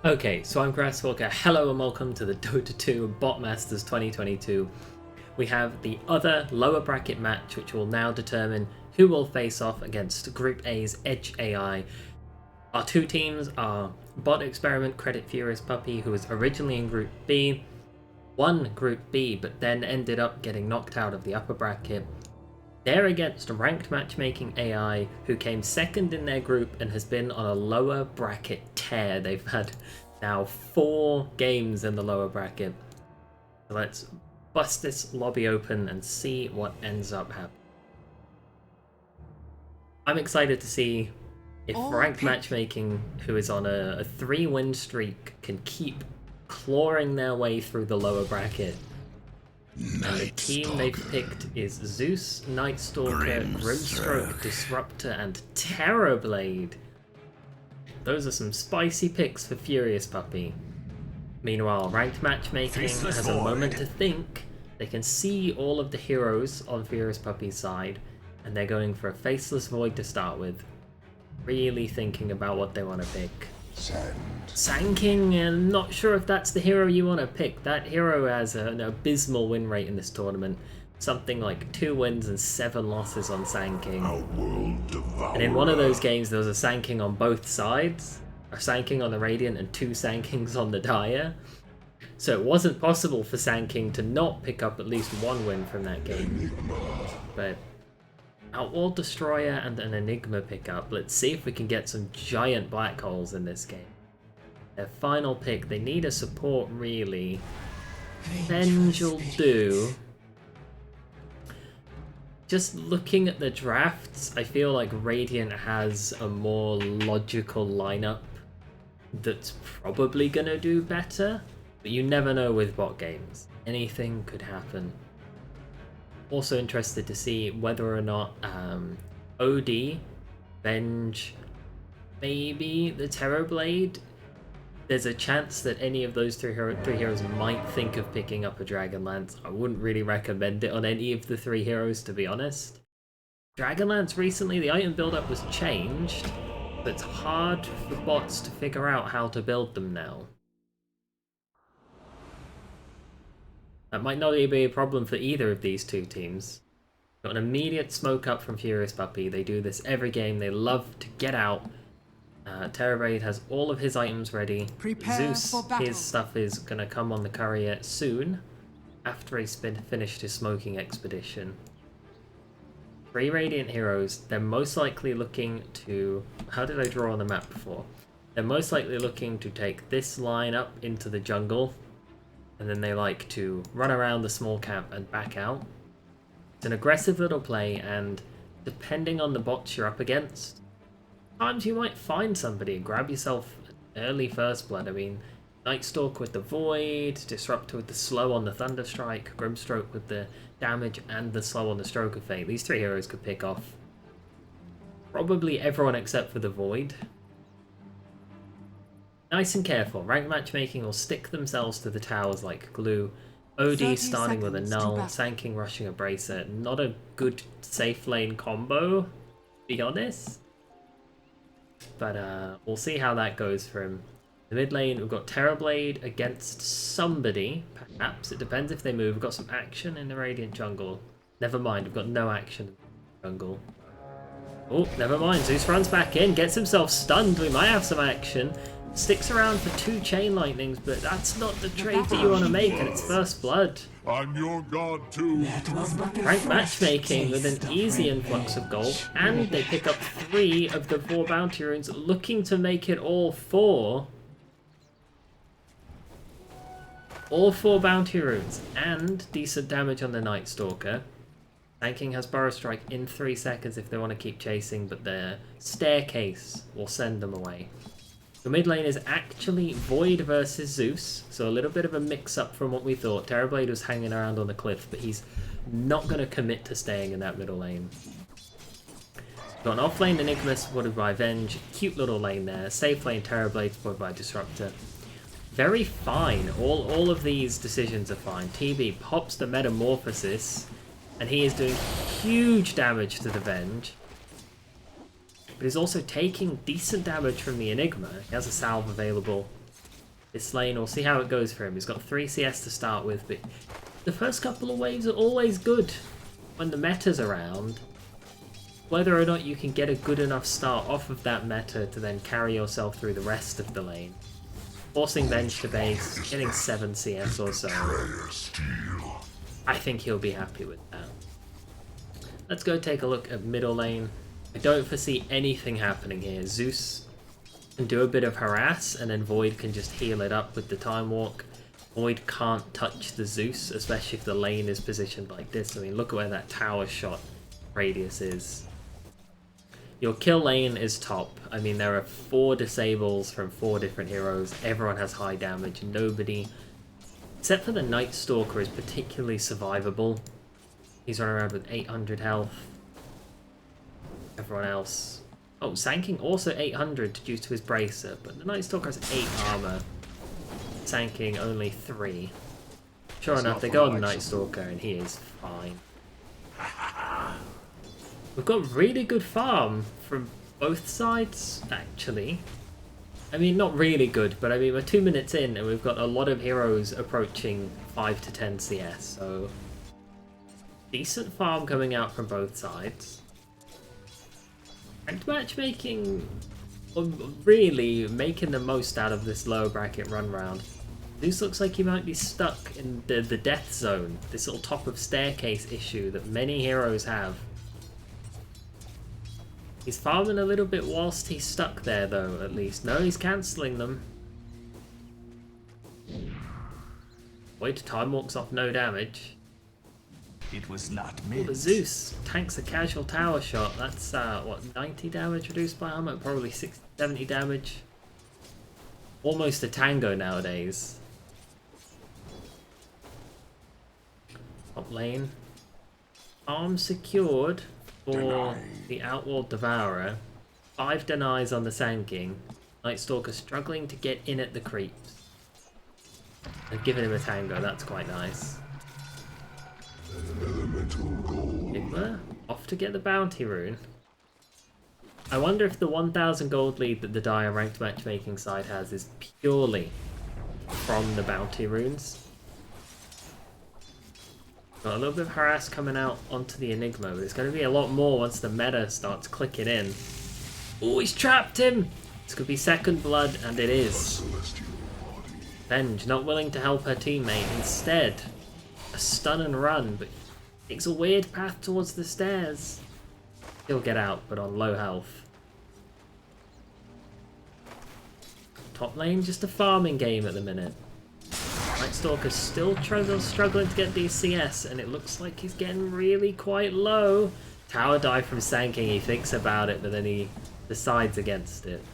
Okay, so I'm Grasswalker. Hello and welcome to the Dota 2 Bot Masters 2022. We have the other lower bracket match, which will now determine who will face off against Group A's Edge AI. Our two teams are Bot Experiment Credit FuriousPuppy, who was originally in Group B, won Group B, but then ended up getting knocked out of the upper bracket. They're against Ranked Matchmaking AI, who came second in their group and has been on a lower bracket tear. They've had now 4 games in the lower bracket. So let's bust this lobby open and see what ends up happening. I'm excited to see if Ranked Matchmaking, who is on a 3-win streak, can keep clawing their way through the lower bracket. And the team they've picked is Zeus, Nightstalker, Grimstroke, Disruptor, and Terrorblade. Those are some spicy picks for FuriousPuppy. Meanwhile, Ranked Matchmaking has a moment to think. They can see all of the heroes on FuriousPuppy's side, and they're going for a Faceless Void to start with. Really thinking about what they want to pick. Sand King, and not sure if that's the hero you want to pick. That hero has an abysmal win rate in this tournament. Something like 2 wins and 7 losses on Sand King. And in one of those games there was a Sand King on both sides. A Sand King on the Radiant and 2 Sand Kings on the Dire. So it wasn't possible for Sand King to not pick up at least 1 win from that game. But Outlaw Destroyer and an Enigma pickup. Let's see if we can get some giant black holes in this game. Their final pick, they need a support really. Venge will do. Just looking at the drafts, I feel like Radiant has a more logical lineup that's probably gonna do better. But you never know with bot games. Anything could happen. Also interested to see whether or not OD, Venge, maybe the Terrorblade. There's a chance that any of those three heroes might think of picking up a Dragonlance. I wouldn't really recommend it on any of the 3 heroes, to be honest. Dragonlance recently, the item build-up was changed, but it's hard for bots to figure out how to build them now. That might not be a problem for either of these 2 teams. Got an immediate smoke up from FuriousPuppy. They do this every game. They love to get out. Terrorblade has all of his items ready. Zeus, his stuff is going to come on the courier soon, after he's finished his smoking expedition. 3 Radiant heroes. They're most likely looking to... How did I draw on the map before? They're most likely looking to take this line up into the jungle, and then they like to run around the small camp and back out. It's an aggressive little play, and depending on the bots you're up against, sometimes you might find somebody, grab yourself an early first blood. I mean, Nightstalk with the Void, Disruptor with the slow on the Thunderstrike, Grimstroke with the damage and the slow on the Stroke of Fate. These 3 heroes could pick off probably everyone except for the Void. Nice and careful. Ranked Matchmaking will stick themselves to the towers like glue. OD starting with a null, Sand King rushing a bracer. Not a good safe lane combo, to be honest. But we'll see how that goes for him. The mid lane, we've got Terrorblade against somebody, perhaps. It depends if they move. We've got some action in the Radiant jungle. Never mind, we've got no action in the jungle. Oh, never mind. Zeus runs back in, gets himself stunned. We might have some action. Sticks around for 2 chain lightnings, but that's not the trade that you want to make, and it's first blood. I'm your god too. Ranked Matchmaking with an easy influx of gold, and they pick up 3 of the 4 bounty runes, looking to make it all 4. All 4 bounty runes, and decent damage on the Nightstalker. Sand King has Burrow Strike in 3 seconds if they want to keep chasing, but their staircase will send them away. The mid lane is actually Void versus Zeus, so a little bit of a mix-up from what we thought. Terrorblade was hanging around on the cliff, but he's not going to commit to staying in that middle lane. Got an off-lane Enigma supported by Venge, cute little lane there. Safe lane Terrorblade supported by Disruptor. Very fine. All of these decisions are fine. TB pops the Metamorphosis, and he is doing huge damage to the Venge. but he's also taking decent damage from the Enigma. He has a salve available. this lane. We'll see how it goes for him. He's got 3 CS to start with, but the first couple of waves are always good when the meta's around. Whether or not you can get a good enough start off of that meta to then carry yourself through the rest of the lane. Forcing bench to base, getting 7 CS or so. I think he'll be happy with that. Let's go take a look at middle lane. I don't foresee anything happening here. Zeus can do a bit of harass, and then Void can just heal it up with the Time Walk. Void can't touch the Zeus, especially if the lane is positioned like this. I mean, look at where that tower shot radius is. Your kill lane is top. I mean, there are 4 disables from 4 different heroes. Everyone has high damage. Nobody, except for the Night Stalker, is particularly survivable. He's running around with 800 health. Everyone else... Oh, Sanking also 800 due to his bracer, but the Night Stalker has 8 armor. Sanking only 3. Sure enough, they go on the Night Stalker and he is fine. We've got really good farm from both sides, actually. I mean, not really good, but I mean, we're 2 minutes in and we've got a lot of heroes approaching 5 to 10 CS, so... decent farm coming out from both sides. And matchmaking, really making the most out of this lower bracket run round. Zeus looks like he might be stuck in the death zone, this little top of staircase issue that many heroes have. He's farming a little bit whilst he's stuck there though, at least. No, he's cancelling them. Wait, Time Walks off no damage. It was not Oh, the Zeus tanks a casual tower shot. That's, what, 90 damage reduced by armor? Probably 60, 70 damage. Almost a tango nowadays. Top lane. Arm secured for the Outward Devourer. 5 denies on the Sand King. Night Stalker struggling to get in at the creeps. They've given him a tango, that's quite nice. Enigma, off to get the bounty rune. I wonder if the 1000 gold lead that the Dire ranked matchmaking side has is purely from the bounty runes. Got a little bit of harass coming out onto the Enigma, but it's going to be a lot more once the meta starts clicking in. Oh, he's trapped him! This could be second blood, and it is. Venge, not willing to help her teammate. Instead, a stun and run, but takes a weird path towards the stairs. He'll get out, but on low health. Top lane, just a farming game at the minute. Night Stalker's still struggling to get these CS, and it looks like he's getting really quite low. Tower dive from Sanking, he thinks about it, but then he decides against it.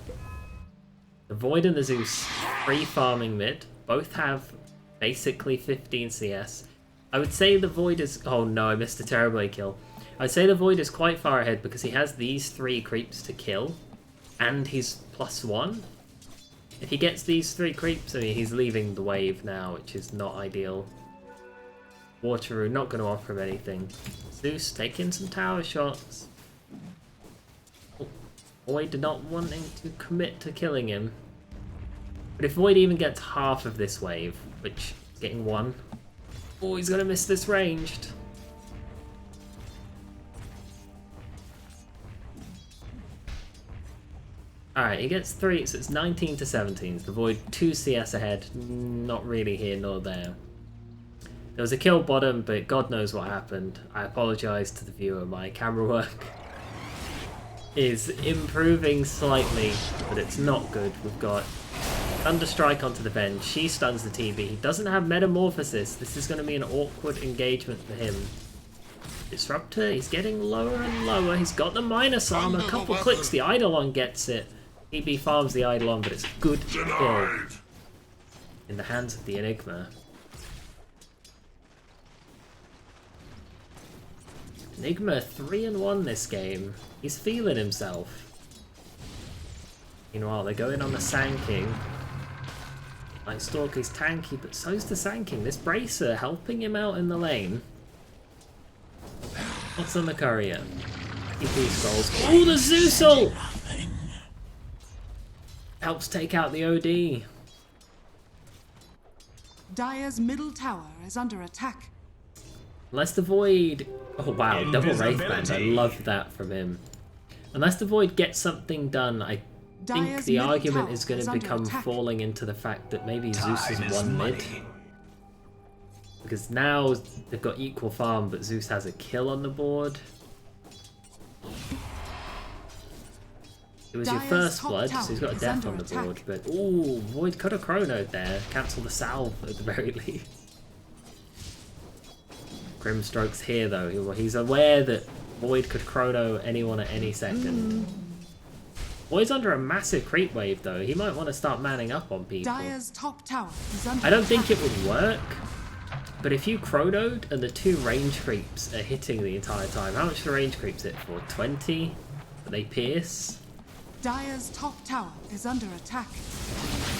The Void and the Zeus, free farming mid. Both have basically 15 CS. I would say the Void is... Oh no, I missed a terrible kill. I'd say the Void is quite far ahead because he has these 3 creeps to kill, and he's +1. If he gets these 3 creeps, I mean, he's leaving the wave now, which is not ideal. Water Rune, not going to offer him anything. Zeus taking some tower shots. Oh, Void not wanting to commit to killing him. But if Void even gets half of this wave, which is getting 1, oh, he's going to miss this ranged. Alright, he gets 3, so it's 19 to 17. The Void 2 CS ahead, not really here nor there. There was a kill bottom, but God knows what happened. I apologise to the viewer, my camera work is improving slightly, but it's not good. We've got Thunderstrike onto the Venge, she stuns the TB. He doesn't have Metamorphosis, this is going to be an awkward engagement for him. Disruptor, he's getting lower and lower, he's got the minus armor, a couple clicks, the Eidolon gets it. TB farms the Eidolon, but it's a good kill in the hands of the Enigma. Enigma 3-1 this game. He's feeling himself. Meanwhile, they're going on the Sand King. Night Stalker's tanky, but so's the Sand King. This Bracer helping him out in the lane. What's on the courier? TP scrolls. Oh, the Zeusel! Helps take out the OD. Dire's middle tower is under attack. Unless the Void... Oh wow, double Wraith Band. I love that from him. Unless the Void gets something done, I think the argument is going to become falling into the fact that maybe Zeus is one mid. Because now they've got equal farm, but Zeus has a kill on the board. It was your first blood, so he's got a death on the board, but ooh, Void could have chronoed there. Cancel the salve at the very least. Grimstroke's here though. He's aware that Void could chrono anyone at any second. Void's under a massive creep wave though. He might want to start manning up on people. Dire's top tower is under I don't think it would work, but if you chronoed and the 2 range creeps are hitting the entire time, how much do range creeps hit for? 20? But they pierce? Dire's top tower is under attack.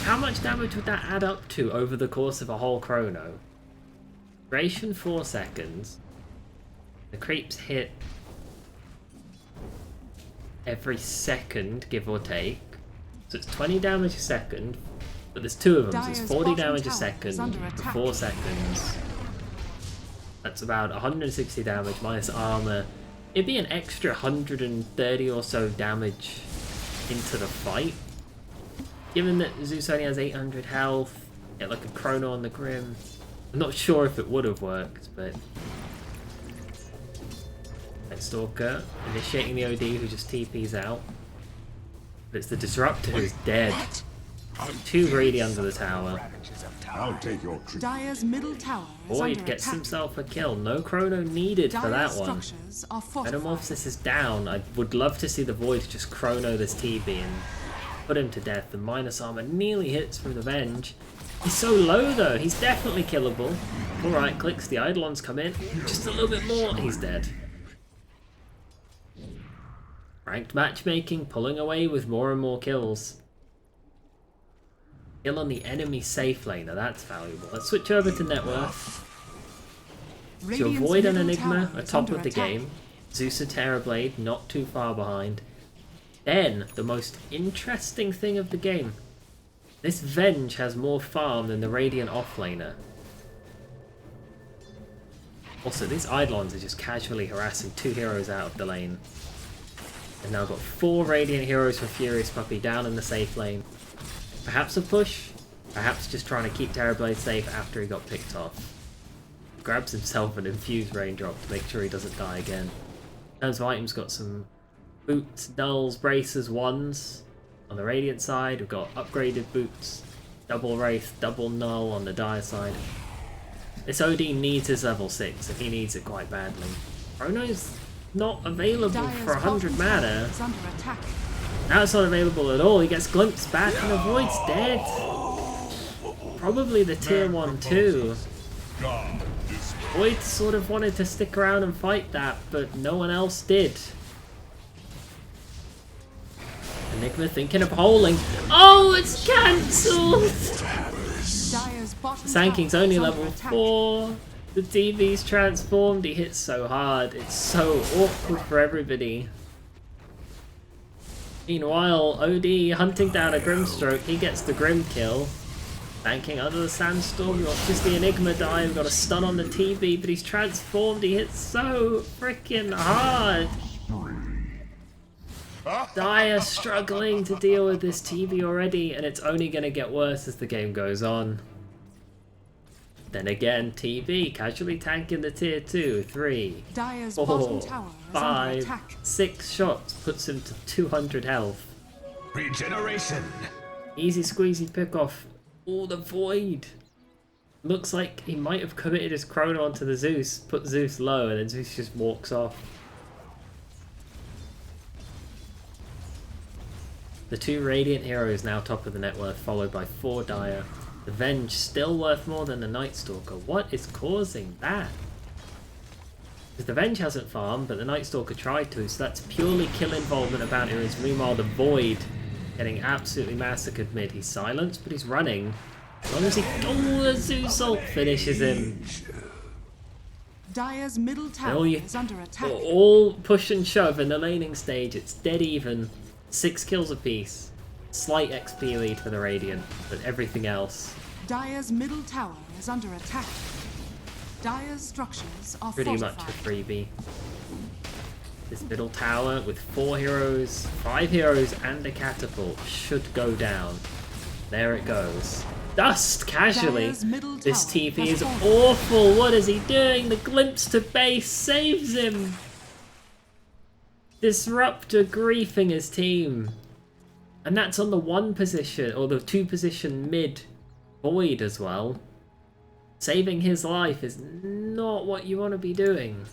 How much damage would that add up to over the course of a whole chrono? Duration 4 seconds. The creeps hit every second, give or take. So it's 20 damage a second, but there's 2 of them, so it's 40 damage a second for 4 seconds. That's about 160 damage minus armor. It'd be an extra 130 or so damage into the fight. Given that Zeus only has 800 health, get like a chrono on the Grim. I'm not sure if it would have worked, but... Stalker initiating the OD who just TPs out. But it's the Disruptor who's dead. Too greedy under the tower. I'll take your treat. Dire's middle tower is Void under gets attack. himself a kill. No chrono needed for that one. Structures are fortified. Metamorphosis is down. I would love to see the Void just chrono this TB and put him to death. The minus armor nearly hits from the Venge. He's so low though. He's definitely killable. Alright, clicks. The Eidolons come in. Just a little bit more. He's dead. Ranked matchmaking pulling away with more and more kills. Kill on the enemy safe lane. Now that's valuable. Let's switch over to net worth. So Void and Enigma are top of the game. Zeus and Terrorblade not too far behind. Then, the most interesting thing of the game. This Venge has more farm than the Radiant offlaner. Also, these Eidolons are just casually harassing 2 heroes out of the lane. And now got 4 Radiant heroes for FuriousPuppy down in the safe lane. Perhaps a push, perhaps just trying to keep Terrorblade safe after he got picked off. Grabs himself an infused raindrop to make sure he doesn't die again. In terms of items, got some boots, dulls, braces, wands. On the Radiant side, we've got upgraded boots, double Wraith, double Null on the Dire side. This OD needs his level 6 if he needs it quite badly. Chrono's not available for 100 mana. Now it's not available at all. He gets glimpsed back and the Void's dead. Probably the tier 1 too. Void sort of wanted to stick around and fight that, but no one else did. Enigma thinking of holding. Oh, it's cancelled! Sanking's only level 4. The TV's transformed. He hits so hard. It's so awkward for everybody. Meanwhile, OD hunting down a Grimstroke. He gets the Grim kill. Banking under the Sandstorm. We've got just the Enigma die. We've got a stun on the TV, but he's transformed. He hits so freaking hard. Dire struggling to deal with this TV already, and it's only going to get worse as the game goes on. Then again, TV casually tanking the tier 2, 3, 4, 5, 6 shots puts him to 200 health. Regeneration. Easy squeezy pick off. Oh, the Void. Looks like he might have committed his chrono onto the Zeus, put Zeus low, and then Zeus just walks off. The 2 Radiant heroes now top of the net worth, followed by 4 Dire. The Venge still worth more than the Night Stalker. What is causing that? Because the Venge hasn't farmed, but the Night Stalker tried to, so that's purely kill involvement about heroes. Meanwhile, the Void getting absolutely massacred mid. He's silenced, but he's running. As long as he... Oh, the Zeus ult finishes him. Dire's middle tower is under attack. All push and shove in the laning stage. It's dead even. 6 kills apiece. Slight XP lead for the Radiant, but everything else Dire's middle tower is under attack. Dire's structures are Pretty much fortified. a freebie. This middle tower with 4 heroes, 5 heroes, and a catapult should go down. There it goes. Dust casually. This TP is awful. What is he doing? The glimpse to base saves him. Disruptor griefing his team. And that's on the 1 position, or the 2 position mid void as well. Saving his life is not what you want to be doing.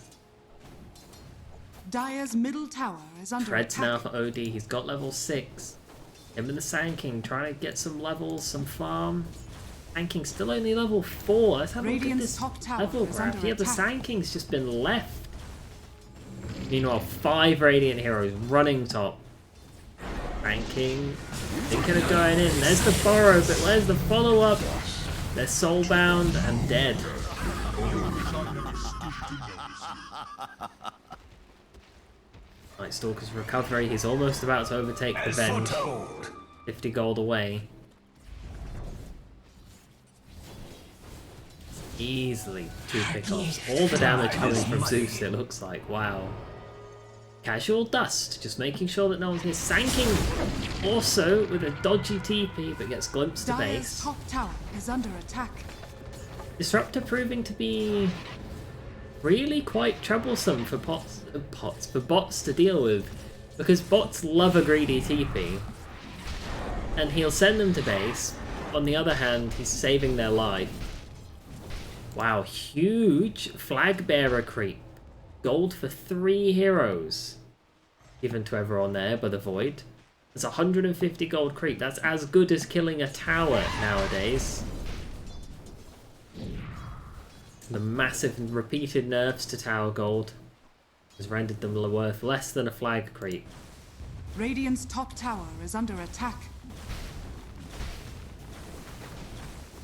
Dire's middle tower is under Treads attack. now for OD. He's got level 6. Him and the Sand King trying to get some levels, some farm. Sand King's still only level 4. Let's have a look at Radiant's this top tower level is graph. under Yeah, the attack. Sand King's just been left. Meanwhile, 5 Radiant heroes running top. Sand King thinking of going in. There's the burrow, but where's the follow-up? They're soulbound and dead. Night Stalker's recovery. He's almost about to overtake the Venge. 50 gold away. Easily 2 pickups. All the damage coming from Zeus, it looks like. Wow. Casual Dust, just making sure that no one's here. Sand King also with a dodgy TP, but gets glimpsed to Dire's base. top tower is under attack. Disruptor proving to be really quite troublesome for bots to deal with, because bots love a greedy TP, and he'll send them to base. On the other hand, he's saving their life. Wow, huge flag bearer creep. Gold for 3 heroes given to everyone there by the Void. That's 150 gold creep. That's as good as killing a tower nowadays. The massive repeated nerfs to tower gold has rendered them worth less than a flag creep. Radiant's top tower is under attack.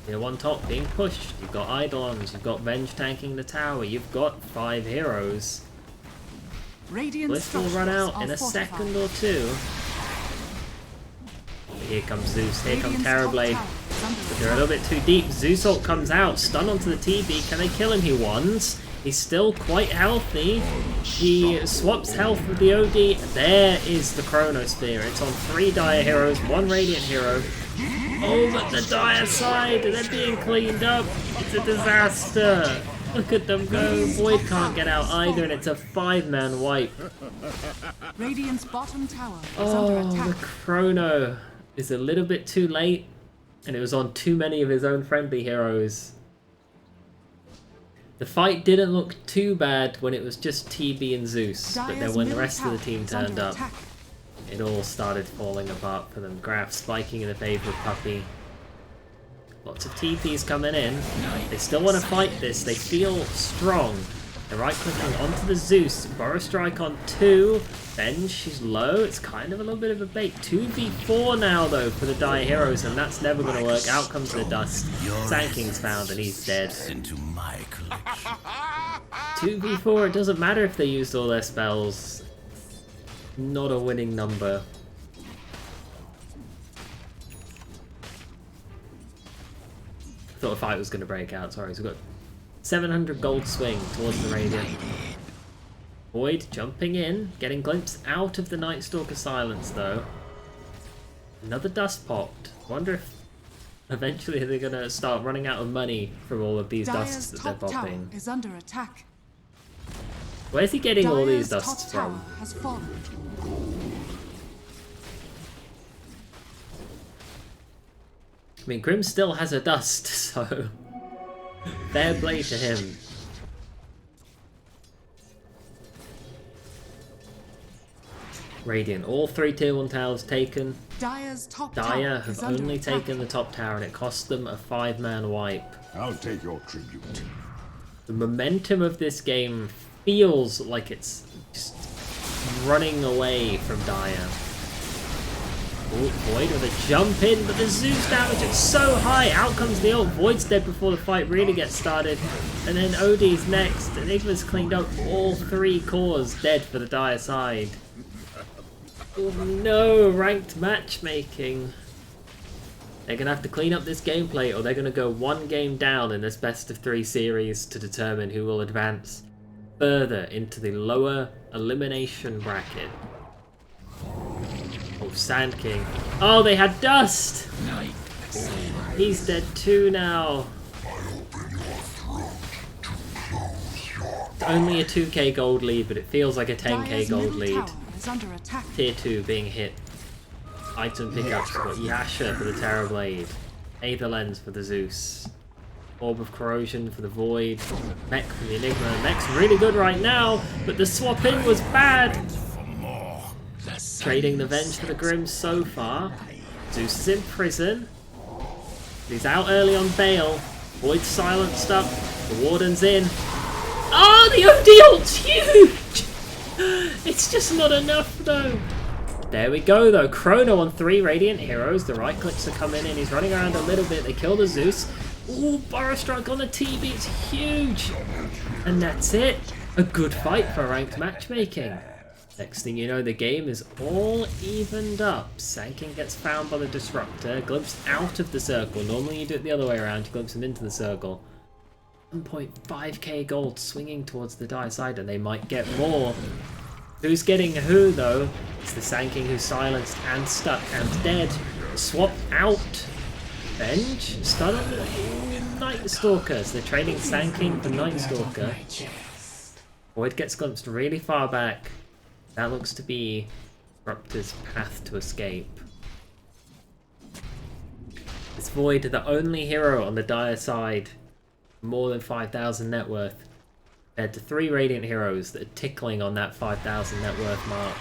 Tier 1 top being pushed. You've got Eidolons, you've got Venge tanking the tower, you've got 5 heroes. Radiant Bliss will run out in a second or 2. Here comes Zeus, here comes Terrorblade. But they're a little bit too deep. Zeus ult comes out, stun onto the TB. Can they kill him? He wants. He's still quite healthy. He swaps health with the OD. There is the Chronosphere. It's on 3 Dire heroes, 1 Radiant hero. Oh, but the Dire side, they're being cleaned up. It's a disaster. Look at them go. Void can't get out either, and it's a 5-man wipe. Radiant's bottom tower is under Oh, attack. the Chrono is a little bit too late, and it was on too many of his own friendly heroes. The fight didn't look too bad when it was just TB and Zeus, but then when the rest of the team turned up, it all started falling apart for them. Graph spiking in the favour of Puppy. Lots of TPs coming in. They still want to fight this. They feel strong. They're right-clicking onto the Zeus. Burrow Strike on 2. Venge, she's low. It's kind of a little bit of a bait. 2v4 now, though, for the Dire heroes, and that's never going to work. Out comes the Dust. Sand King's found, and he's dead. 2v4, it doesn't matter if they used all their spells. Not a winning number. Thought a fight was going to break out, sorry. So we've got 700 gold swing towards the Radiant. Void jumping in, getting glimpsed out of the Night Stalker silence though. Another dust popped. Wonder if eventually they're going to start running out of money from all of these dusts that they're popping. Is under attack. Where's he getting all these Dire's dusts top from? tower has fallen. I mean, Grim still has a dust, so fair play to him. Radiant, all 3 tier 1 towers taken. Dire's top Dire tower have is under only attack. taken the top tower, and it cost them a 5-man wipe. I'll take your tribute. The momentum of this game feels like it's just running away from Dire. Oh, Void with a jump in, but the Zeus damage is so high. Out comes the ult. Void's dead before the fight really gets started. And then OD's next. Enigma's cleaned up all 3 cores dead for the Dire side. Oh no, ranked matchmaking. They're going to have to clean up this gameplay, or they're going to go one game down in this best of 3 series to determine who will advance further into the lower elimination bracket. Oh, Sand King. Oh, they had Dust! He's dead too now. It's only a 2k gold lead, but it feels like a 10k gold lead. Tier 2 being hit. Item pickups, we've got Yasha for the Terrorblade, Aether Lens for the Zeus, Orb of Corrosion for the Void, Mech for the Enigma. Mech's really good right now, but the swap in was bad! Trading the Venge for the Grim so far. Zeus is in prison. He's out early on bail. Void's silenced up. The Warden's in. Oh, the OD ult's huge! It's just not enough though. There we go though. Chrono on 3 Radiant Heroes. The right clicks are coming in. He's running around a little bit. They kill the Zeus. Ooh, Burrow Strike on the TB. It's huge. And that's it. A good fight for ranked matchmaking. Next thing you know, the game is all evened up. Sankin gets found by the Disruptor. Glimpsed out of the circle. Normally you do it the other way around. You glimpse him into the circle. 1.5k gold swinging towards the Dire side, and they might get more. Who's getting who though? It's the Sand King who's silenced and stuck and dead. Swap out. Venge? Stun on the Night Stalkers. They're trading Sand King for Night Stalker. Void gets glimpsed really far back. That looks to be Disruptor's path to escape. It's Void, the only hero on the Dire side. More than 5,000 net worth. Compared to 3 Radiant heroes that are tickling on that 5,000 net worth mark.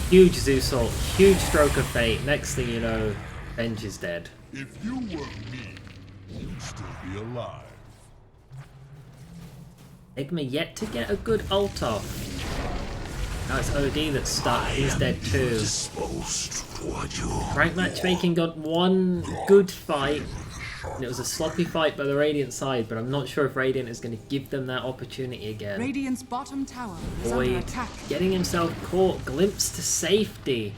Huge Zeus ult, huge stroke of fate. Next thing you know, Venge is dead. If you were me, you'd still be alive. Enigma yet to get a good ult off. Now it's OD that's stuck, he's dead too. Rank matchmaking got one good fight, and it was a sloppy fight by the Radiant side, but I'm not sure if Radiant is going to give them that opportunity again. Radiant's bottom tower is under Void attack. getting himself caught, glimpse to safety.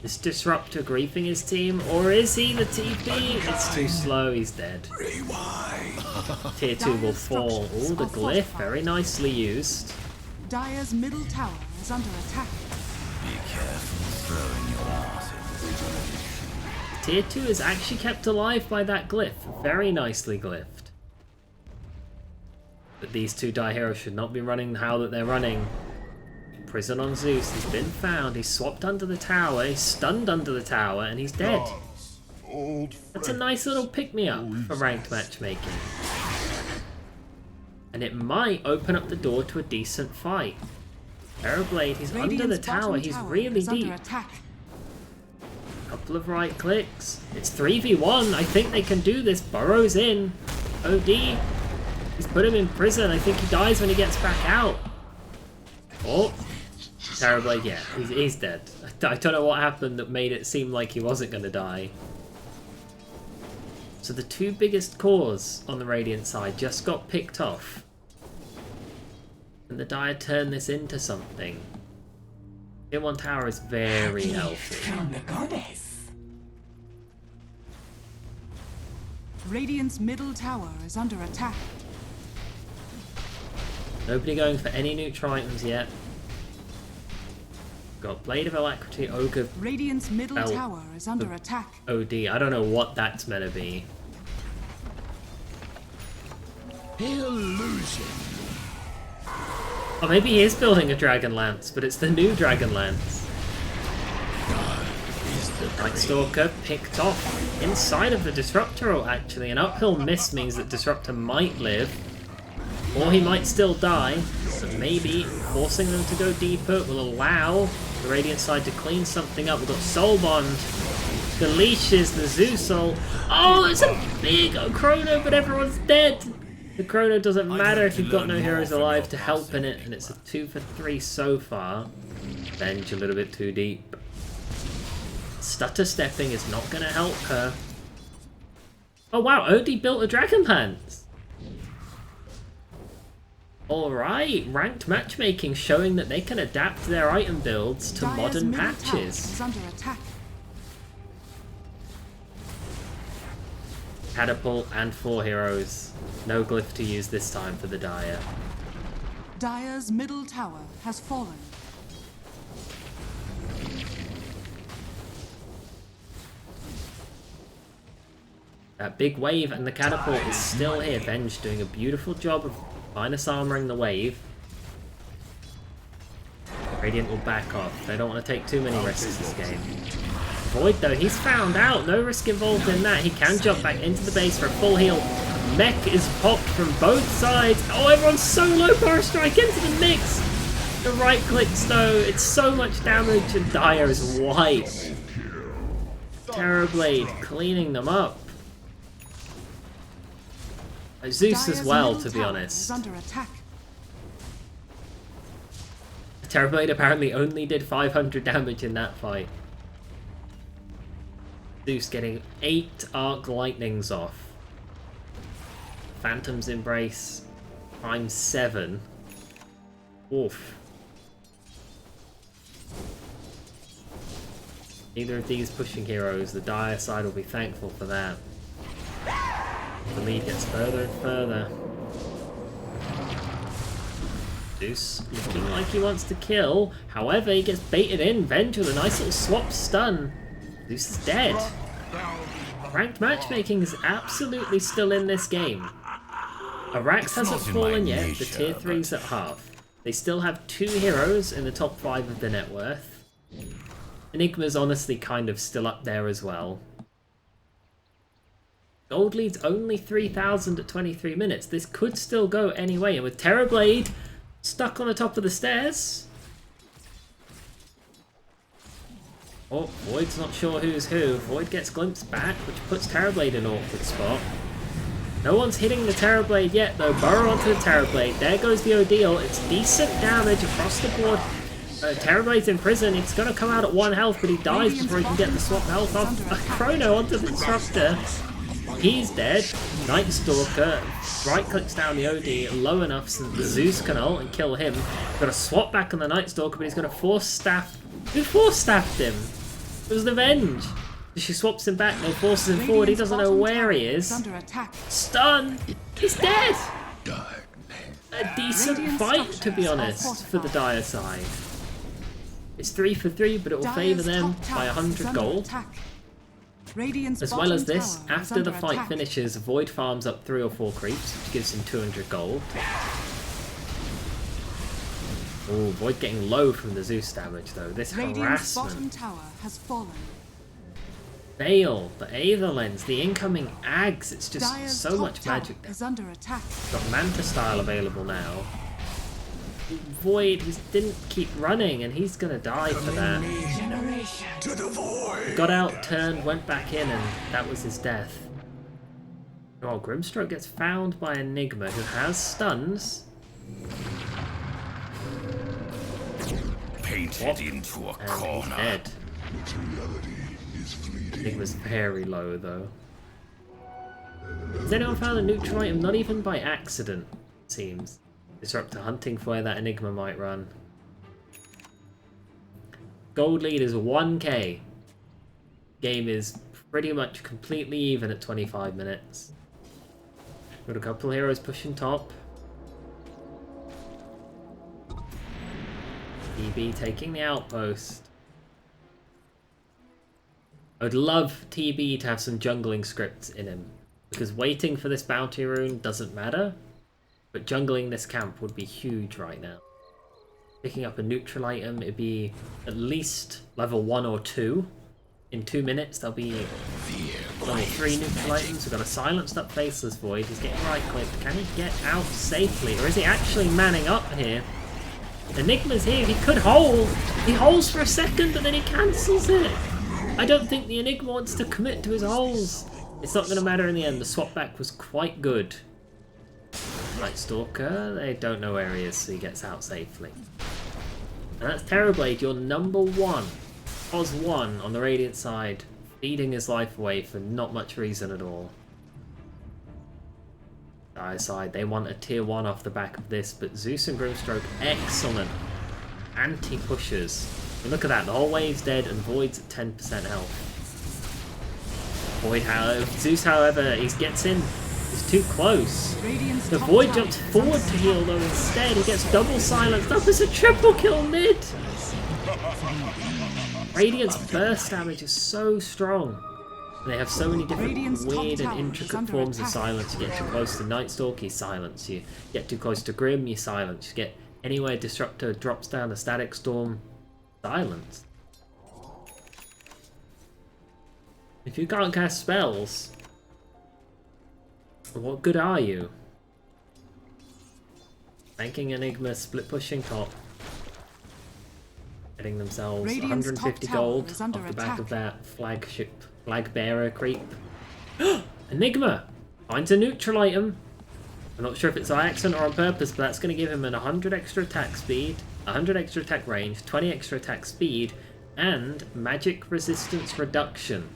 Is Disruptor griefing his team, or is he the TP? It's too slow, he's dead. Tier 2 will fall. Ooh, the glyph, very nicely used. Dire's middle tower is under attack. Be careful throwing your Tier 2 is actually kept alive by that glyph. Very nicely glyphed. But these two Dire heroes should not be running how that they're running. Prison on Zeus, he's been found, he's swapped under the tower, he's stunned under the tower, and he's dead. That's a nice little pick-me-up for ranked matchmaking. And it might open up the door to a decent fight. Terrorblade, he's under the tower, he's really deep. Couple of right clicks. It's 3v1, I think they can do this. Burrow's in. OD. He's put him in prison, I think he dies when he gets back out. Oh. Terrorblade, yeah, he's dead. I don't know what happened that made it seem like he wasn't going to die. So the 2 biggest cores on the Radiant side just got picked off. And the Dire turned this into something. Tier 1 tower is very healthy. Radiant's middle tower is under attack. Nobody going for any neutral items yet. Got Blade of Alacrity, Ogre, Radiant's middle tower is under attack. OD. I don't know what that's meant to be. illusion. Oh, maybe he is building a Dragon Lance, but it's the new Dragon Lance. Night Stalker picked off inside of the Disruptor ult, actually. An uphill miss means that Disruptor might live, or he might still die. So maybe forcing them to go deeper will allow the Radiant side to clean something up. We've got Soul Bond, the leashes, the Zeus ult. Oh, it's a big Chrono, but everyone's dead. The Chrono doesn't matter if you've got no heroes alive to help in it, and it's a 2 for 3 so far. Venge a little bit too deep. Stutter stepping is not going to help her. Oh wow, OD built a Dragon Lance. Alright, ranked matchmaking showing that they can adapt their item builds to Dire's modern middle tower patches. is under attack. Catapult and 4 heroes. No glyph to use this time for the Dire. Dire's middle tower has fallen. That big wave and the catapult is still here. Venge doing a beautiful job of minus armoring the wave. Radiant will back off. They don't want to take too many risks this game. Void though, he's found out. No risk involved in that. He can jump back into the base for a full heal. Mech is popped from both sides. Oh, everyone's so low. Power Strike into the mix. The right clicks though. It's so much damage and Dire is wiped. Terrorblade cleaning them up. Zeus as Dire's well, middle to be tower honest. is under attack. Terrorblade apparently only did 500 damage in that fight. Zeus getting 8 arc lightnings off. Phantom's Embrace times 7. Oof. Neither of these pushing heroes, the Dire side will be thankful for that. The lead gets further and further. Zeus looking like he wants to kill. However, he gets baited in. Venge with a nice little swap stun. Zeus is dead. Ranked matchmaking is absolutely still in this game. Arax hasn't fallen yet. The tier 3's at half. They still have 2 heroes in the top 5 of the net worth. Enigma's honestly kind of still up there as well. Gold lead's only 3,000 at 23 minutes. This could still go anyway. And with Terrorblade stuck on the top of the stairs. Oh, Void's not sure who's who. Void gets glimpsed back, which puts Terrorblade in an awkward spot. No one's hitting the Terrorblade yet, though. Burrow onto the Terrorblade. There goes the Odile. It's decent damage across the board. Terrorblade's in prison. It's going to come out at 1 health, but he dies before he can get the swap health off. Chrono onto the Disruptor. He's dead. Night Stalker right clicks down the OD low enough so that Zeus can ult and kill him. Got to swap back on the Night Stalker, but he's going to force staff. Who force staffed him? It was the Venge. She swaps him back, no forces him forward. He doesn't know where he is. Stun. He's dead. A decent fight, to be honest, for the Dire side. It's 3 for 3, but it will favour them by 100 gold. As well as this, after the fight finishes, Void farms up 3 or 4 creeps, which gives him 200 gold. Oh, Void getting low from the Zeus damage though. This harassment. Veil, the Aether Lens, the incoming Ags, it's just so much magic there. Got Manta Style available now. Void, he didn't keep running and he's gonna die for that. Got out, turned, went back in, and that was his death. Oh, Grimstroke gets found by Enigma, who has stuns. Painted into a corner. He's dead. Enigma's very low, though. Has anyone found a neutral item? Not even by accident, it seems. Disruptor hunting for where that Enigma might run. Gold lead is 1k. Game is pretty much completely even at 25 minutes. Got a couple heroes pushing top. TB taking the outpost. I'd love TB to have some jungling scripts in him, because waiting for this bounty rune doesn't matter, but jungling this camp would be huge right now. Picking up a neutral item, it'd be at least level 1 or 2. In 2 minutes, there'll be level 3 neutral items. We've got a silenced up Faceless Void. He's getting right clicked. Can he get out safely, or is he actually manning up here? Enigma's here. He could hold. He holds for a second, but then he cancels it. I don't think the Enigma wants to commit to his holes. It's not going to matter in the end. The swap back was quite good. Night Stalker, they don't know where he is, so he gets out safely. And that's Terrorblade, your number 1. Oz 1 on the Radiant side, feeding his life away for not much reason at all. Dire side, they want a tier 1 off the back of this, but Zeus and Grimstroke, excellent anti-pushers. And look at that, the whole wave's dead and Void's at 10% health. Void, however, Zeus, however, he gets in. He's too close. The Void jumps forward to heal though instead. He gets double silenced up. It's a triple kill mid. Radiant's burst damage is so strong. And they have so many different weird and intricate forms of silence. You get too close to Nightstalk, you silence. You get too close to Grim, you silence. You get anywhere Disruptor drops down the Static Storm, silence. If you can't cast spells, what good are you? Banking Enigma, split pushing top. Getting themselves Radiant's 150 top tower gold is off under the back attack. of that flag bearer creep. Enigma finds a neutral item. I'm not sure if it's by accident or on purpose, but that's going to give him an 100 extra attack speed, 100 extra attack range, 20 extra attack speed, and magic resistance reduction.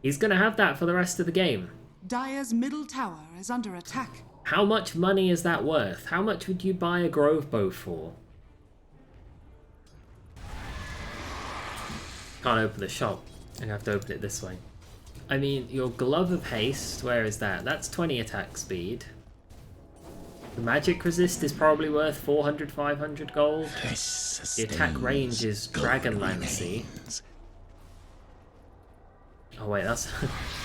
He's going to have that for the rest of the game. Dire's middle tower is under attack. How much money is that worth? How much would you buy a Grove Bow for? Can't open the shop. I'm going to have to open it this way. I mean, your Glove of Haste, where is that? That's 20 attack speed. The magic resist is probably worth 400, 500 gold. The attack range is Dragonlancy. Oh wait, that's...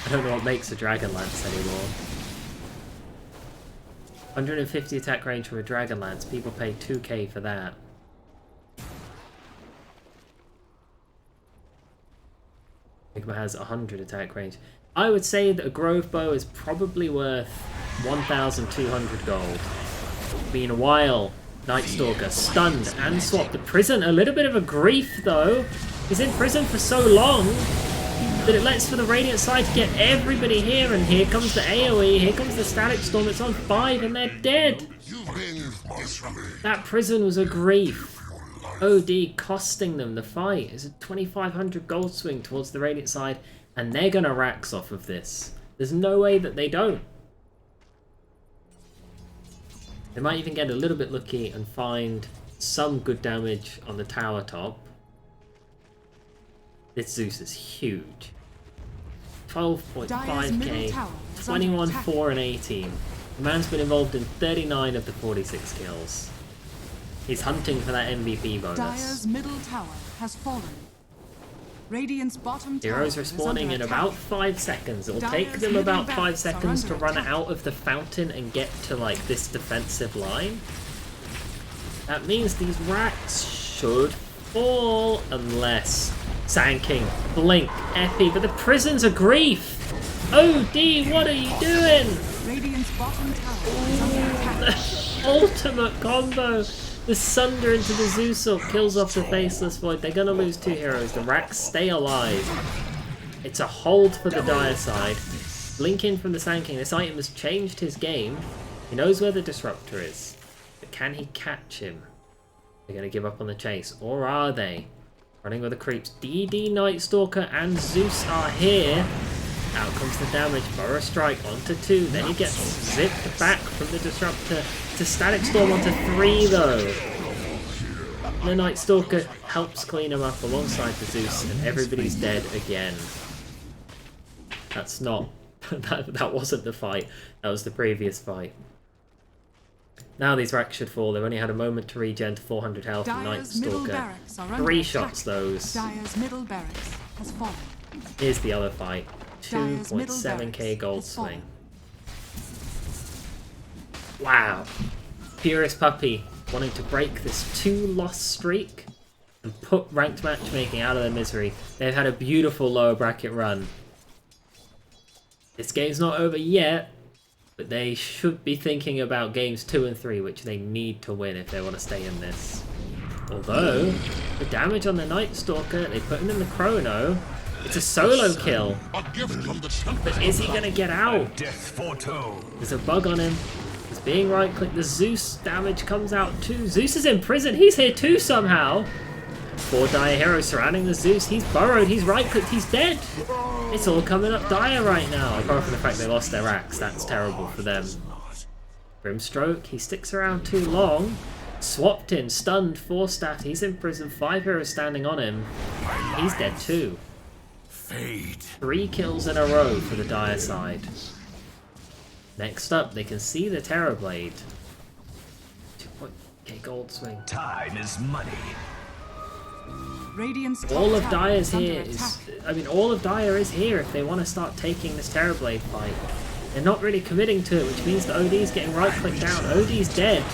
I don't know what makes a Dragonlance anymore. 150 attack range from a Dragonlance. People pay 2k for that. Enigma has 100 attack range. I would say that a Grove Bow is probably worth 1,200 gold. Meanwhile, Nightstalker stunned and swapped the prison. A little bit of a grief though. He's in prison for so long that it lets for the Radiant side to get everybody here, and here comes the AoE, here comes the Static Storm, it's on 5 and they're dead. That prison was a grief. OD costing them the fight. It's a 2,500 gold swing towards the Radiant side, and they're gonna Rax off of this. There's no way that they don't. They might even get a little bit lucky and find some good damage on the tower top. This Zeus is huge. 12.5k, 21, 4 and 18. The man's been involved in 39 of the 46 kills. He's hunting for that MVP bonus. Dire's middle tower has fallen. Radiant's bottom tower Heroes are is spawning under in attack. about 5 seconds. It'll take Dire's them middle about 5 barracks are seconds to under run attack. out of the fountain and get to like this defensive line. That means these racks should fall unless Sand King, Blink, Epi, but the prison's a grief. OD, what are you doing? Radiant's bottom tower is under attack. Ultimate combo. The Sunder into the Zeusel kills off the Faceless Void. They're gonna lose 2 heroes. The racks stay alive. It's a hold for the Dire side. Blink in from the Sand King. This item has changed his game. He knows where the Disruptor is. But can he catch him? They're gonna give up on the chase. Or are they? Running with the creeps. DD, Nightstalker, and Zeus are here. Out comes the damage. Burrow Strike onto 2. Then he gets zipped back from the Disruptor to Static Storm onto 3 though. The Nightstalker helps clean him up alongside the Zeus, and everybody's dead again. That's not... that wasn't the fight. That was the previous fight. Now these racks should fall. They've only had a moment to regen to 400 health from Dire's middle Nightstalker. barracks are under 3 attack. shots those. Dire's middle barracks has fallen. Here's the other fight. Dire's middle 2.7k barracks gold has fallen. swing. Wow. FuriousPuppy wanting to break this 2-loss streak and put ranked matchmaking out of their misery. They've had a beautiful lower bracket run. This game's not over yet, but they should be thinking about games 2 and 3, which they need to win if they want to stay in this. Although, the damage on the Nightstalker, they put him in the Chrono. It's a solo kill. But is he going to get out? There's a bug on him. He's being right-clicked. The Zeus damage comes out too. Zeus is in prison. He's here too somehow. 4 Dire heroes surrounding the Zeus. He's burrowed, he's right-clicked, he's dead! It's all coming up Dire right now. Apart from the fact they lost their axe, that's terrible for them. Grimstroke, he sticks around too long. Swapped in, stunned, 4 stat, he's in prison, 5 heroes standing on him. He's dead too. Fate. 3 kills in a row for the Dire side. Next up, they can see the Terrorblade. 2.k gold swing. Time is money. Radiant's top All of tower Dire's under here attack. all of Dire is here if they want to start taking this Terrorblade fight. They're not really committing to it, which means that OD's getting right-clicked down. OD's dead.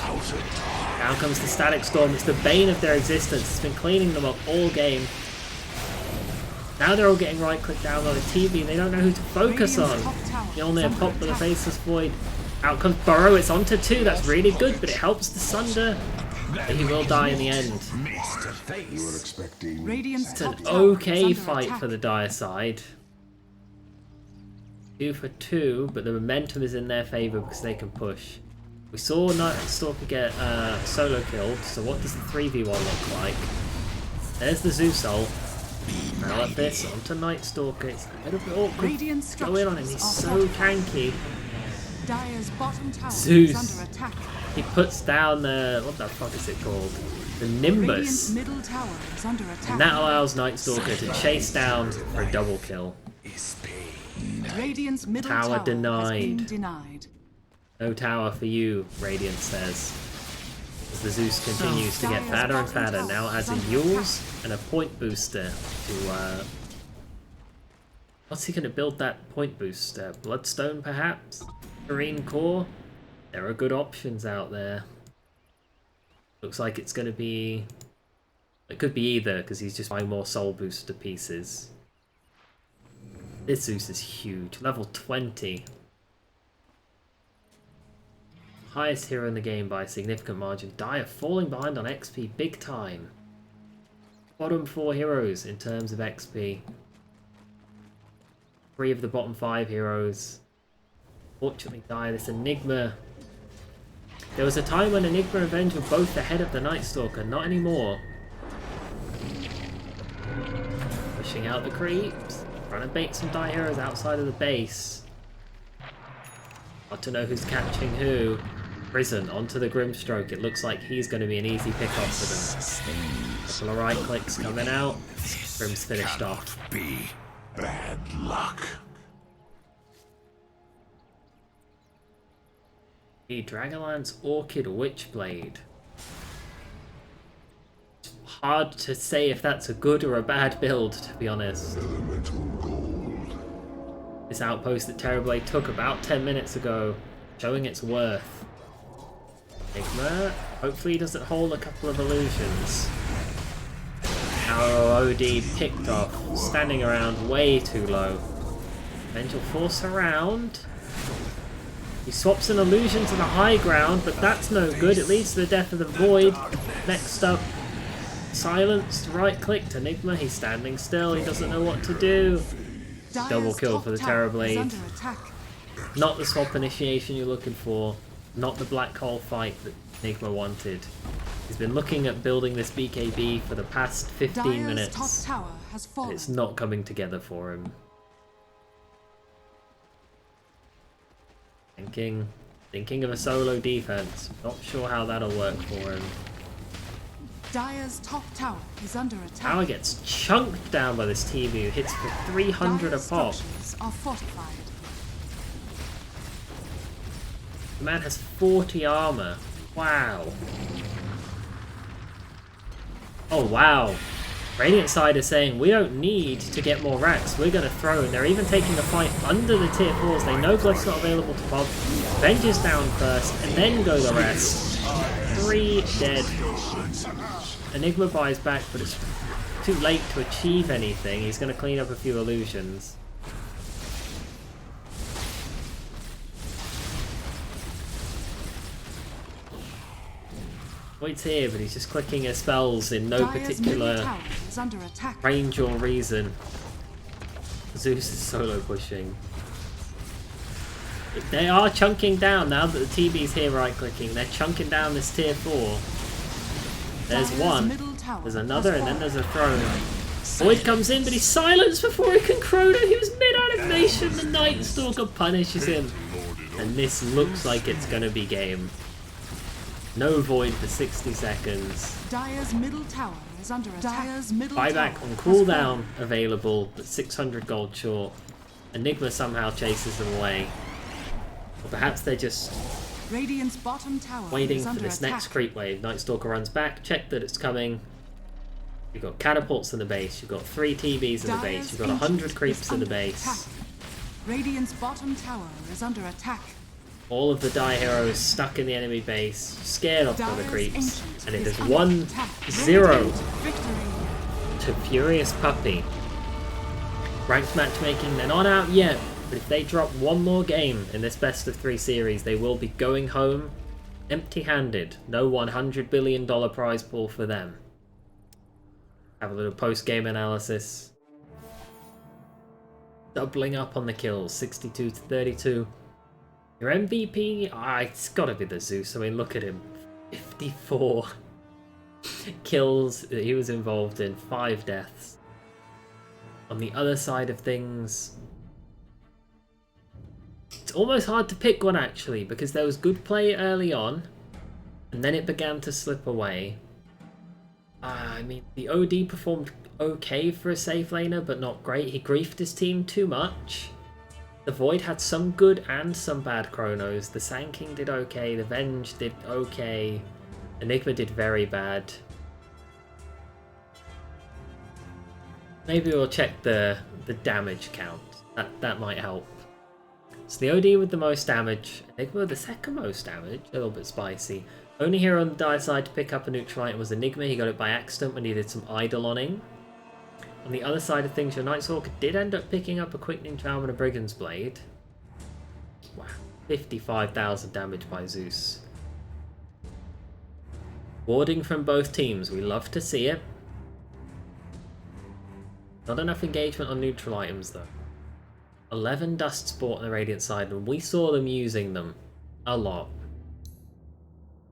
Down comes the Static Storm. It's the bane of their existence. It's been cleaning them up all game. Now they're all getting right-clicked down on the TV. They don't know who to focus on. Mjolnir popped with the Faceless Void. Out comes Burrow. It's onto 2. That's really good, but it helps the Sunder. But he will die in the end. You were expecting Radiant's It's an top tower is okay under fight attack. for the Dire side. 2 for 2, but the momentum is in their favour because they can push. We saw Night Stalker get solo killed, so what does the 3v1 look like? There's the Zeus ult. Now at this, onto Night Stalker. It's a little bit awkward. Radiant Go in on him, he's so tanky. Dire's bottom tower Zeus. is under attack. He puts down the... what the fuck is it called? The Radiant's Nimbus. middle tower is under attack. And that allows Night Stalker to chase down for a double kill. Radiant's middle Tower tower denied. has been denied. No tower for you, Radiant says. As the Zeus continues to get fatter and fatter, now adds a Yules and a point booster to, what's he going to build that point booster? Bloodstone, perhaps? Marine Core? There are good options out there. Looks like it's going to be... it could be either, because he's just buying more soul booster pieces. This Zeus is huge. Level 20. Highest hero in the game by a significant margin. Dire falling behind on XP big time. Bottom 4 heroes in terms of XP. 3 of the bottom 5 heroes. Fortunately, Dire, this Enigma. There was a time when Enigma and Avenge were both ahead of the Night Stalker, not anymore. Pushing out the creeps. Trying to bait some Dire heroes outside of the base. Hard to know who's catching who. Prison onto the Grimstroke. It looks like he's going to be an easy pick-off for them. Couple of right clicks coming out. Grim's finished off. bad luck. The Dragonlance Orchid Witchblade. Hard to say if that's a good or a bad build, to be honest. Elemental gold. This outpost that Terrorblade took about 10 minutes ago, showing its worth. Enigma, hopefully he doesn't hold a couple of illusions. Arrow OD picked off, standing around way too low. Vengeful Force around. He swaps an illusion to the high ground, but that's no good. It leads to the death of the Void. Next up, silenced, right-clicked. Enigma, he's standing still. He doesn't know what to do. Double kill for the Terrorblade. Not the swap initiation you're looking for. Not the black hole fight that Enigma wanted. He's been looking at building this BKB for the past 15 minutes. It's not coming together for him. Thinking of a solo defense. Not sure how that'll work for him. Dire's top tower is under attack. Tower gets chunked down by this TV, who hits for 300 a pop. Structures are fortified. The man has 40 armor. Wow. Oh wow. Radiant side is saying we don't need to get more racks. We're going to throw. And they're even taking a fight under the tier 4s. They know Glyph's not available to pop. Venge is down first, and then go the rest. 3 dead. Enigma buys back, but it's too late to achieve anything. He's going to clean up a few illusions. Void's here, but he's just clicking his spells in no particular range or reason. Zeus is solo pushing. They are chunking down now that the TB's here right clicking. They're chunking down this tier 4. There's one. tower. There's another, and then there's a throw. Void comes in, but he's silenced before he can chrono. He was mid-animation. The Night Stalker punishes him. And this looks like it's going to be game. No Void for 60 seconds. Dire's middle tower is under attack. Dire's middle Buyback tower on has cooldown fallen. available, but 600 gold short. Enigma somehow chases them away. Or perhaps they're just Radiant's bottom tower waiting is for under this attack. next creep wave. Night Stalker runs back, check that it's coming. You've got catapults in the base, you've got 3 TBs in the base, you've got 100 creeps in the base. Radiant's bottom tower is under attack. All of the Die heroes stuck in the enemy base, scared off by the Dire's creeps, ancient and it is is under 1-0 attack. Radiant victory. to Furious Puppy. Ranked matchmaking, they're not out yet, but if they drop one more game in this best of 3 series, they will be going home empty-handed. No $100 billion prize pool for them. Have a little post-game analysis. Doubling up on the kills, 62 to 32. Your MVP? It's gotta be the Zeus. I mean, look at him. 54 kills that he was involved in, 5 deaths. On the other side of things, it's almost hard to pick one actually, because there was good play early on, and then it began to slip away. I mean, the OD performed okay for a safe laner, but not great. He griefed his team too much. The Void had some good and some bad chronos. The Sand King did okay, the Venge did okay, Enigma did very bad. Maybe we'll check the damage count. That might help. So the OD with the most damage, Enigma with the second most damage, a little bit spicy. Only hero on the Dire side to pick up a neutral item was Enigma. He got it by accident when he did some eidoloning. On the other side of things, your Night Stalker did end up picking up a Quickening Charm and a Brigand's Blade. Wow, 55,000 damage by Zeus. Warding from both teams, we love to see it. Not enough engagement on neutral items though. 11 Dust Sport on the Radiant side, and we saw them using them a lot.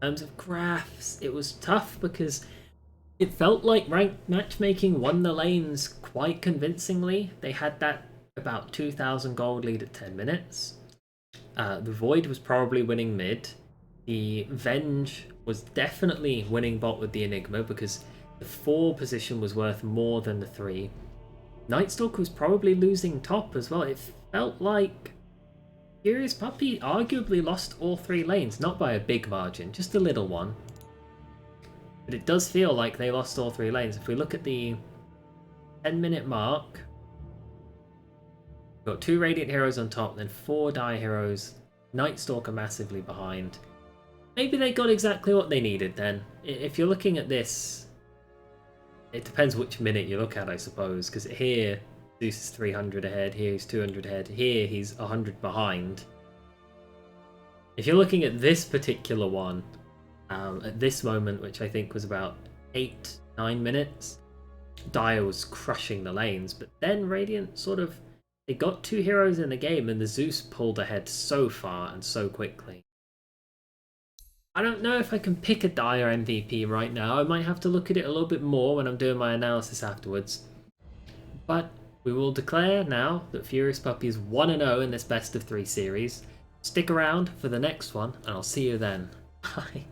In terms of graphs, it was tough because it felt like ranked matchmaking won the lanes quite convincingly. They had that about 2,000 gold lead at 10 minutes. The Void was probably winning mid. The Venge was definitely winning bot with the Enigma because the 4 position was worth more than the 3. Night Stalker was probably losing top as well. It felt like FuriousPuppy arguably lost all 3 lanes, not by a big margin, just a little one. But it does feel like they lost all 3 lanes. If we look at the 10-minute mark, we've got 2 Radiant heroes on top, then 4 Die heroes, Night Stalker massively behind. Maybe they got exactly what they needed then. If you're looking at this, it depends which minute you look at, I suppose, because here Zeus is 300 ahead, here he's 200 ahead, here he's 100 behind. If you're looking at this particular one, at this moment, which I think was about 8-9 minutes, Dire was crushing the lanes, but then Radiant sort of, they got 2 heroes in the game and the Zeus pulled ahead so far and so quickly. I don't know if I can pick a Dire MVP right now. I might have to look at it a little bit more when I'm doing my analysis afterwards. But we will declare now that FuriousPuppy is 1-0 in this best of 3 series. Stick around for the next one and I'll see you then. Bye.